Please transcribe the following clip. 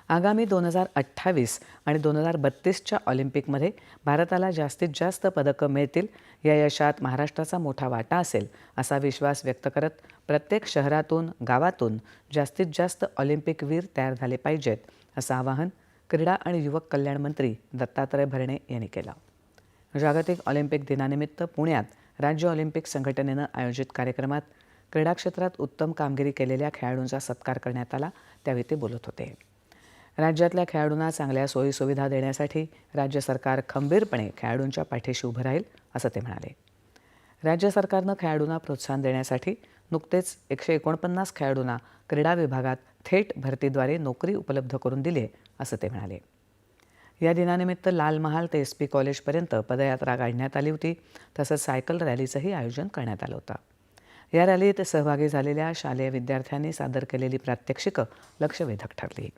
आगामी 2028 आणि 2032च्या ऑलिम्पिकमध्ये भारताला जास्तीत जास्त पदकं मिळतील, या यशात महाराष्ट्राचा मोठा वाटा असेल असा विश्वास व्यक्त करत प्रत्येक शहरातून, गावातून जास्तीत जास्त ऑलिम्पिक वीर तयार झाले पाहिजेत, असं आवाहन क्रीडा आणि युवक कल्याण मंत्री दत्तात्रय भरणे यांनी केलं. जागतिक ऑलिम्पिक दिनानिमित्त पुण्यात राज्य ऑलिम्पिक संघटनेनं आयोजित कार्यक्रमात क्रीडा क्षेत्रात उत्तम कामगिरी केलेल्या खेळाडूंचा सत्कार करण्यात आला. त्यावेळी ते बोलत होते. राज्यातल्या खेळाडूंना चांगल्या सोयीसुविधा देण्यासाठी राज्य सरकार खंबीरपणे खेळाडूंच्या पाठीशी उभं राहील, असं ते म्हणाले. राज्य सरकारनं खेळाडूंना प्रोत्साहन देण्यासाठी नुकतेच 149 खेळाडूंना क्रीडा विभागात थेट भरतीद्वारे नोकरी उपलब्ध करून दिली आहे, असं ते म्हणाले. या दिनानिमित्त लाल महाल ते SP कॉलेजपर्यंत पदयात्रा काढण्यात आली होती. तसंच सायकल रॅलीचंही आयोजन करण्यात आलं होतं. या रॅलीत सहभागी झालेल्या शालेय विद्यार्थ्यांनी सादर केलेली प्रात्यक्षिकं लक्षवेधक ठरली.